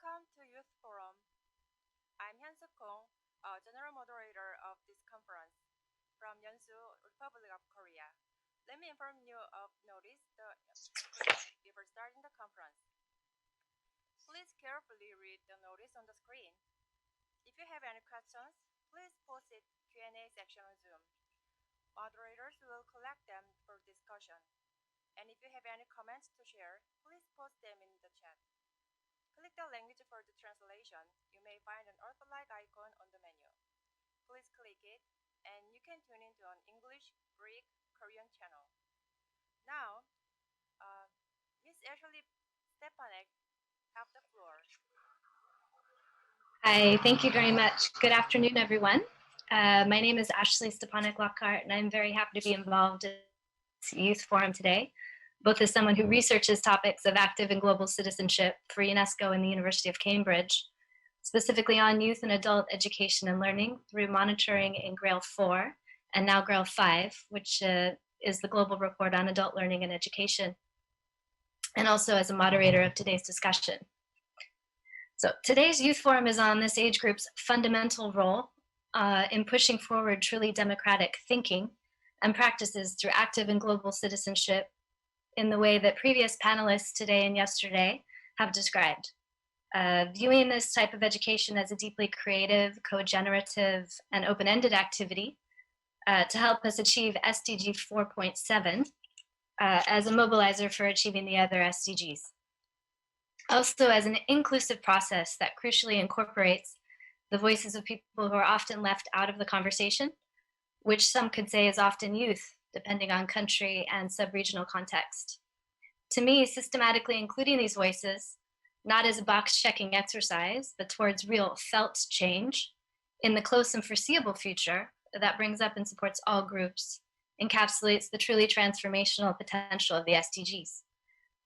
Welcome to Youth Forum. I'm Hyun-Suk Kong, General Moderator of this conference from Yeonsu, Republic of Korea. Let me inform you of notice before starting the conference. Please carefully read the notice on the screen. If you have any questions, please post it Q&A section on Zoom. Moderators will collect them for discussion. And if you have any comments to share, please post them in the chat. Click the language for the translation. You may find an author-like icon on the menu. Please click it, and you can tune into an English, Greek, Korean channel. Now, Ms. Ashley Stepanek, have the floor. Hi, thank you very much. Good afternoon, everyone. My name is Ashley Stepanek Lockhart, and I'm very happy to be involved in this youth forum today, both as someone who researches topics of active and global citizenship for UNESCO and the University of Cambridge, specifically on youth and adult education and learning through monitoring in GRAIL 4 and now GRAIL 5, which is the Global Report on Adult Learning and Education, and also as a moderator of today's discussion. So today's youth forum is on this age group's fundamental role in pushing forward truly democratic thinking and practices through active and global citizenship in the way that previous panelists today and yesterday have described. Viewing this type of education as a deeply creative, co-generative, and open-ended activity to help us achieve SDG 4.7 as a mobilizer for achieving the other SDGs. Also as an inclusive process that crucially incorporates the voices of people who are often left out of the conversation, which some could say is often youth, depending on country and sub-regional context. To me, systematically including these voices, not as a box-checking exercise, but towards real felt change in the close and foreseeable future that brings up and supports all groups, encapsulates the truly transformational potential of the SDGs.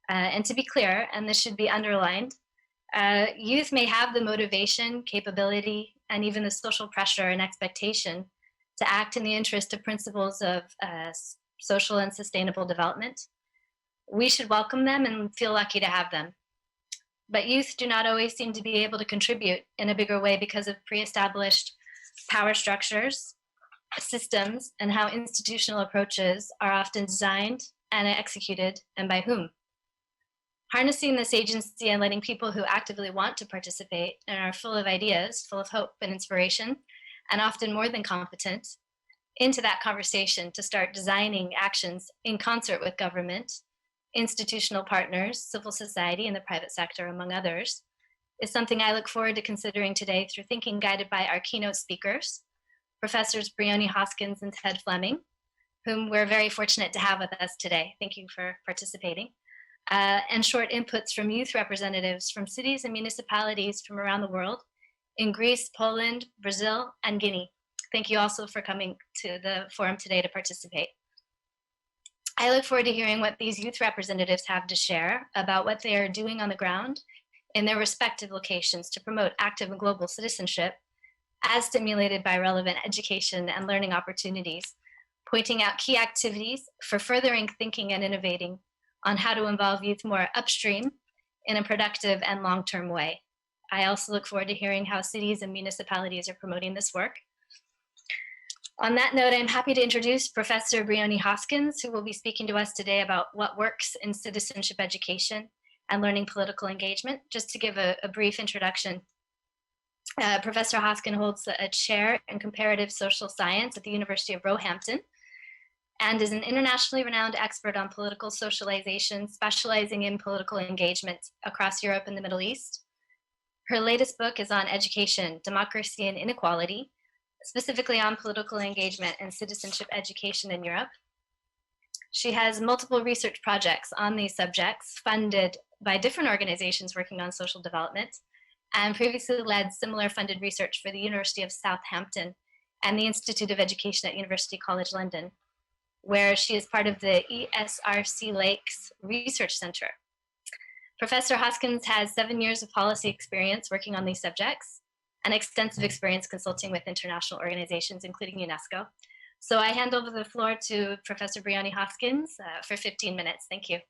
And to be clear, and this should be underlined, youth may have the motivation, capability, and even the social pressure and expectation to act in the interest of principles of social and sustainable development. We should welcome them and feel lucky to have them. But youth do not always seem to be able to contribute in a bigger way because of pre-established power structures, systems, and how institutional approaches are often designed and executed, and by whom. Harnessing this agency and letting people who actively want to participate and are full of ideas, full of hope and inspiration, and often more than competent, into that conversation to start designing actions in concert with government, institutional partners, civil society, and the private sector, among others, is something I look forward to considering today through thinking guided by our keynote speakers, Professors Bryony Hoskins and Ted Fleming, whom we're very fortunate to have with us today. Thank you for participating. And short inputs from youth representatives from cities and municipalities from around the world in Greece, Poland, Brazil, and Guinea. Thank you also for coming to the forum today to participate. I look forward to hearing what these youth representatives have to share about what they are doing on the ground in their respective locations to promote active and global citizenship as stimulated by relevant education and learning opportunities, pointing out key activities for furthering thinking and innovating on how to involve youth more upstream in a productive and long-term way. I also look forward to hearing how cities and municipalities are promoting this work. On that note, I'm happy to introduce Professor Bryony Hoskins, who will be speaking to us today about what works in citizenship education and learning political engagement. Just to give a brief introduction, Professor Hoskins holds a chair in comparative social science at the University of Roehampton, and is an internationally renowned expert on political socialization, specializing in political engagement across Europe and the Middle East. Her latest book is on education, democracy, and inequality, specifically on political engagement and citizenship education in Europe. She has multiple research projects on these subjects funded by different organizations working on social development, and previously led similar funded research for the University of Southampton and the Institute of Education at University College London, where she is part of the ESRC Lakes Research Center. Professor Hoskins has 7 years of policy experience working on these subjects and extensive experience consulting with international organizations, including UNESCO. So I hand over the floor to Professor Bryony Hoskins for 15 minutes. Thank you.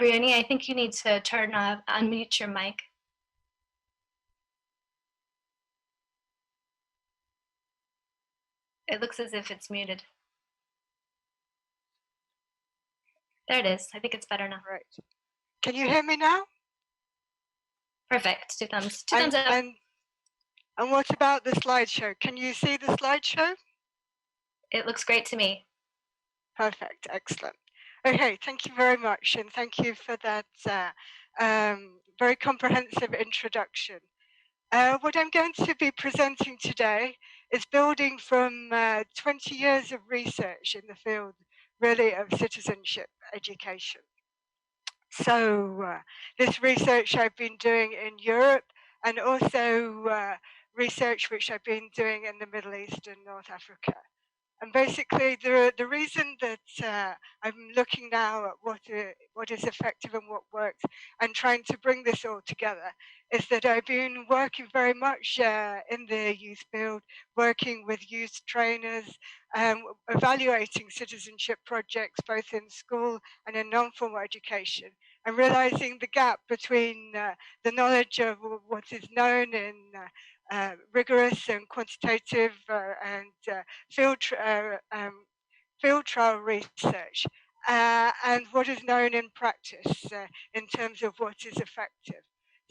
Bryony, I think you need to unmute your mic. It looks as if it's muted. There it is. I think it's better now. Right. Can you hear me now? Perfect. Two thumbs up. And what about the slideshow? Can you see the slideshow? It looks great to me. Perfect. Excellent. Okay, thank you very much, and thank you for that very comprehensive introduction. What I'm going to be presenting today is building from 20 years of research in the field, really, of citizenship education. So this research I've been doing in Europe, and also research which I've been doing in the Middle East and North Africa. And basically, the reason that I'm looking now at what is effective and what works, and trying to bring this all together, is that I've been working very much in the youth field, working with youth trainers, evaluating citizenship projects both in school and in non-formal education, and realizing the gap between the knowledge of what is known in rigorous and quantitative and field trial research and what is known in practice in terms of what is effective.